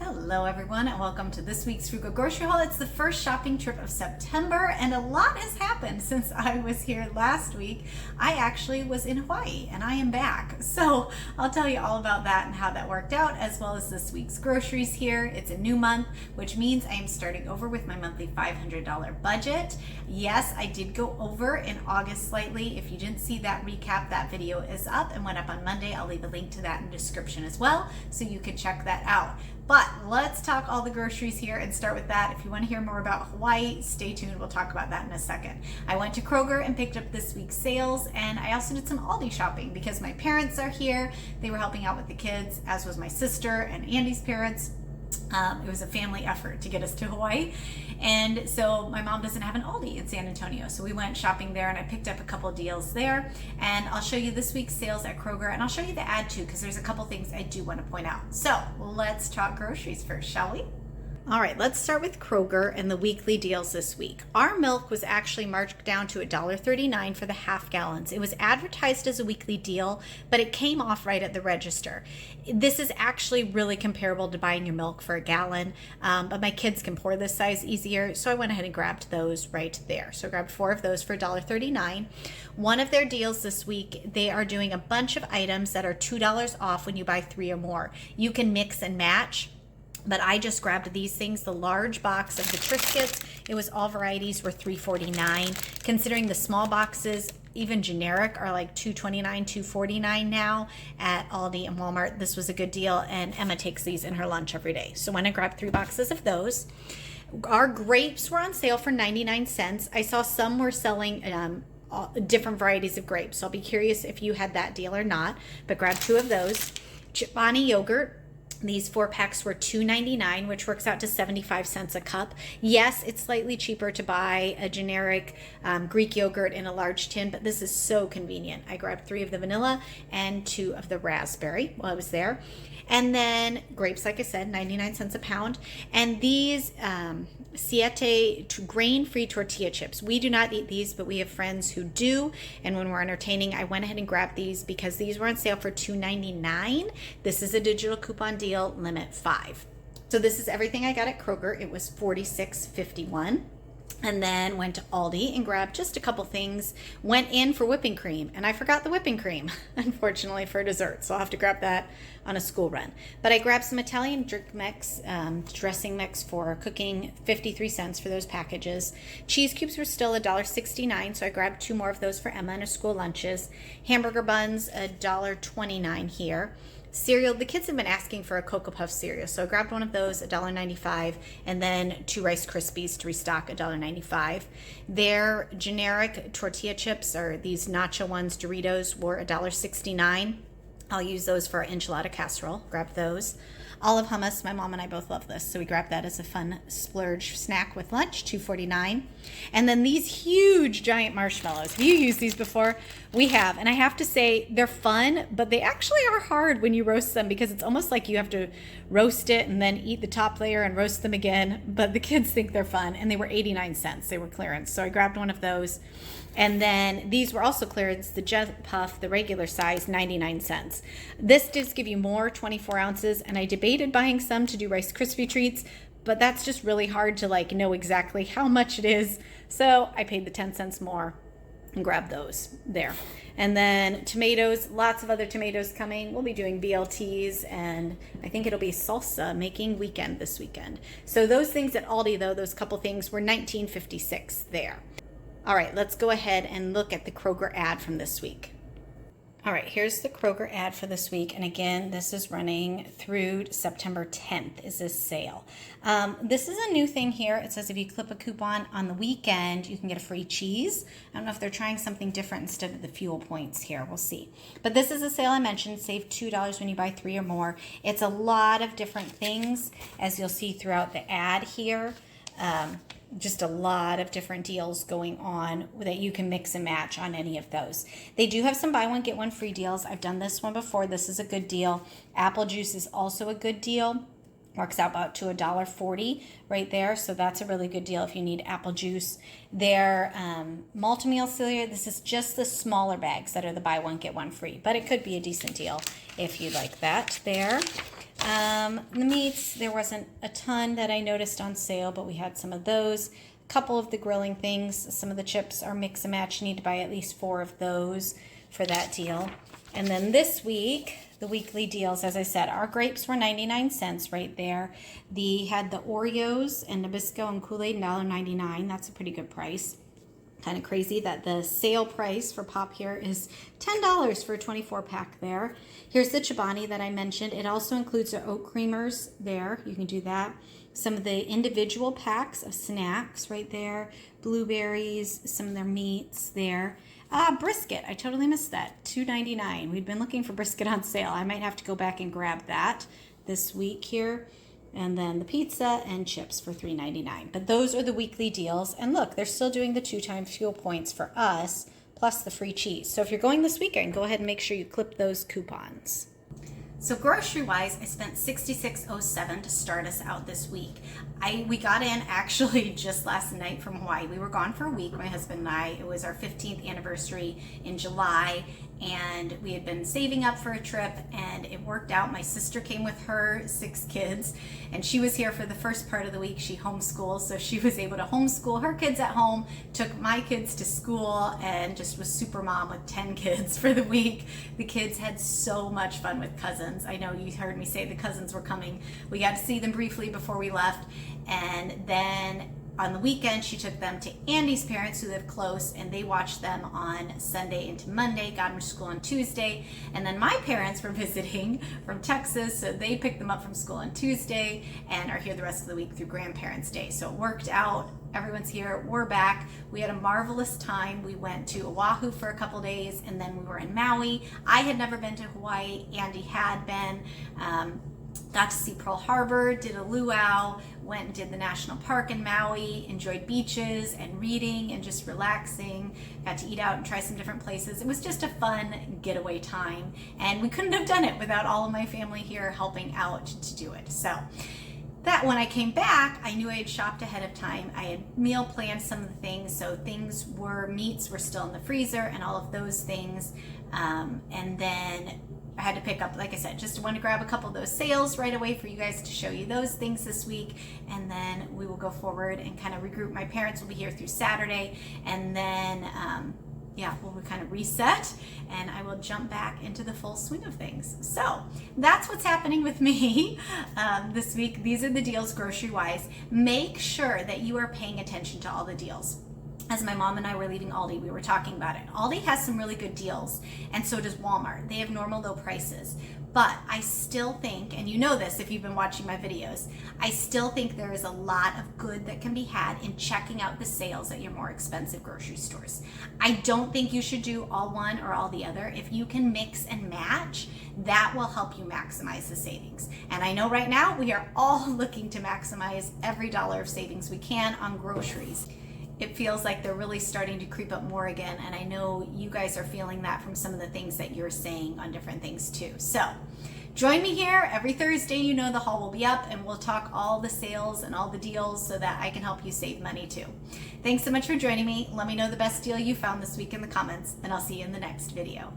Hello everyone and welcome to this week's Frugal Grocery Haul. It's the first shopping trip of September and a lot has happened since I was here last week. I actually was in Hawaii and I am back. So I'll tell you all about that and how that worked out, as well as this week's groceries here. It's a new month, which means I am starting over with my monthly $500 budget. Yes, I did go over in August slightly. If you didn't see that recap, that video is up and went up on Monday. I'll leave a link to that in the description as well, so you can check that out. But let's talk all the groceries here and start with that. If you want to hear more about Hawaii, stay tuned. We'll talk about that in a second. I went to Kroger and picked up this week's sales, and I also did some Aldi shopping because my parents are here. They were helping out with the kids, as was my sister and Andy's parents. It was a family effort to get us to Hawaii. And so my mom doesn't have an Aldi in San Antonio. So we went shopping there and I picked up a couple deals there. And I'll show you this week's sales at Kroger, and I'll show you the ad too, because there's a couple things I do want to point out. So let's talk groceries first, shall we? All right, let's start with Kroger and the weekly deals this week. Our milk was actually marked down to $1.39 for the half gallons. It was advertised as a weekly deal, but it came off right at the register. This is actually really comparable to buying your milk for a gallon, but my kids can pour this size easier, so I went ahead and grabbed those right there. So I grabbed 4 of those for $1.39. One of their deals this week, they are doing a bunch of items that are $2 off when you buy 3 or more. You can mix and match. But I just grabbed these things, the large box of the Triscuits. It was all varieties, were $3.49. Considering the small boxes, even generic, are like $2.29, $2.49 now at Aldi and Walmart. This was a good deal, and Emma takes these in her lunch every day. So when I grabbed 3 boxes of those. Our grapes were on sale for 99 cents. I saw some were selling different varieties of grapes. So I'll be curious if you had that deal or not, but grab 2 of those. Chobani yogurt. These 4 packs were $2.99, which works out to 75 cents a cup. Yes, it's slightly cheaper to buy a generic Greek yogurt in a large tin, but this is so convenient. I grabbed 3 of the vanilla and 2 of the raspberry while I was there. And then grapes, like I said, 99 cents a pound. And these Siete grain-free tortilla chips. We do not eat these, but we have friends who do. And when we're entertaining, I went ahead and grabbed these because these were on sale for $2.99. This is a digital coupon deal, limit 5. So this is everything I got at Kroger. It was $46.51. And then went to Aldi and grabbed just a couple things. Went in for whipping cream, and I forgot the whipping cream, unfortunately, for dessert. So I'll have to grab that on a school run. But I grabbed some Italian drink mix, dressing mix for cooking, 53 cents for those packages. Cheese cubes were still $1.69, so I grabbed 2 more of those for Emma and her school lunches. Hamburger buns, $1.29 here. Cereal, the kids have been asking for a Cocoa Puff cereal, so I grabbed one of those, $1.95, and then 2 Rice Krispies to restock, $1.95. Their generic tortilla chips, or these nacho ones, Doritos, were $1.69. I'll use those for our enchilada casserole. Grab those. Olive hummus, my mom and I both love this, so we grabbed that as a fun splurge snack with lunch, $2.49. And then these huge giant marshmallows. Have you used these before? We have, and I have to say they're fun, but they actually are hard when you roast them because it's almost like you have to roast it and then eat the top layer and roast them again. But the kids think they're fun, and they were 89 cents. They were clearance, so I grabbed one of those. And then these were also clearance, the Jet Puff, the regular size, 99 cents. This does give you more, 24 ounces, and I debated buying some to do Rice Krispie treats, but that's just really hard to know exactly how much it is. So I paid the 10 cents more and grabbed those there. And then tomatoes, lots of other tomatoes coming. We'll be doing BLTs, and I think it'll be salsa making weekend this weekend. So those things at Aldi, though, those couple things were $19.56 there. All right, let's go ahead and look at the Kroger ad from this week. All right, here's the Kroger ad for this week. And again, this is running through September 10th is this sale. This is a new thing here. It says if you clip a coupon on the weekend, you can get a free cheese. I don't know if they're trying something different instead of the fuel points here. We'll see. But this is a sale I mentioned. Save $2 when you buy 3 or more. It's a lot of different things, as you'll see throughout the ad here. Just a lot of different deals going on that you can mix and match on any of those. They do have some buy one, get one free deals. I've done this one before. This is a good deal. Apple juice is also a good deal. Works out about to $1.40 right there. So that's a really good deal if you need apple juice. Their multi-meal cereal, this is just the smaller bags that are the buy one, get one free. But it could be a decent deal if you like that there. The meats, there wasn't a ton that I noticed on sale, but we had some of those. A couple of the grilling things. Some of the chips are mix and match. You need to buy at least 4 of those for that deal. And then this week, the weekly deals, as I said, our grapes were 99 cents right there. Had the Oreos and Nabisco and Kool-Aid, $1.99. That's a pretty good price. Kind of crazy that the sale price for Pop here is $10 for a 24 pack there. Here's the Chobani that I mentioned. It also includes the oat creamers there. You can do that. Some of the individual packs of snacks right there. Blueberries, some of their meats there. Brisket, I totally missed that. $2.99. We'd been looking for brisket on sale. I might have to go back and grab that this week here. And then the pizza and chips for $3.99. But those are the weekly deals. And look, they're still doing the 2x fuel points for us, plus the free cheese. So if you're going this weekend, go ahead and make sure you clip those coupons. So grocery-wise, I spent $66.07 to start us out this week. We got in actually just last night from Hawaii. We were gone for a week, my husband and I. It was our 15th anniversary in July, and we had been saving up for a trip, and it worked out. My sister came with her 6 kids, and she was here for the first part of the week. She homeschools, so she was able to homeschool her kids at home, took my kids to school, and just was super mom with 10 kids for the week. The kids had so much fun with cousins. I know you heard me say the cousins were coming. We got to see them briefly before we left, and then on the weekend, she took them to Andy's parents who live close, and they watched them on Sunday into Monday, got them to school on Tuesday. And then my parents were visiting from Texas, so they picked them up from school on Tuesday and are here the rest of the week through Grandparents' Day. So it worked out. Everyone's here. We're back. We had a marvelous time. We went to Oahu for a couple days, and then we were in Maui. I had never been to Hawaii. Andy had been. Got to see Pearl Harbor, did a luau, went and did the national park in Maui, enjoyed beaches and reading and just relaxing, got to eat out and try some different places. It was just a fun getaway time, and we couldn't have done it without all of my family here helping out to do it. So that when I came back, I knew I had shopped ahead of time. I had meal planned some of the things, so meats were still in the freezer and all of those things. And then I had to pick up, like I said, just wanted to grab a couple of those sales right away for you guys to show you those things this week. And then we will go forward and kind of regroup. My parents will be here through Saturday. And then, we'll kind of reset, and I will jump back into the full swing of things. So that's what's happening with me this week. These are the deals grocery-wise. Make sure that you are paying attention to all the deals. As my mom and I were leaving Aldi, we were talking about it. Aldi has some really good deals, and so does Walmart. They have normal low prices. But I still think, and you know this if you've been watching my videos, I still think there is a lot of good that can be had in checking out the sales at your more expensive grocery stores. I don't think you should do all one or all the other. If you can mix and match, that will help you maximize the savings. And I know right now we are all looking to maximize every dollar of savings we can on groceries. It feels like they're really starting to creep up more again, and I know you guys are feeling that from some of the things that you're saying on different things too. So join me here every Thursday. You know the haul will be up, and we'll talk all the sales and all the deals so that I can help you save money too. Thanks so much for joining me. Let me know the best deal you found this week in the comments, and I'll see you in the next video.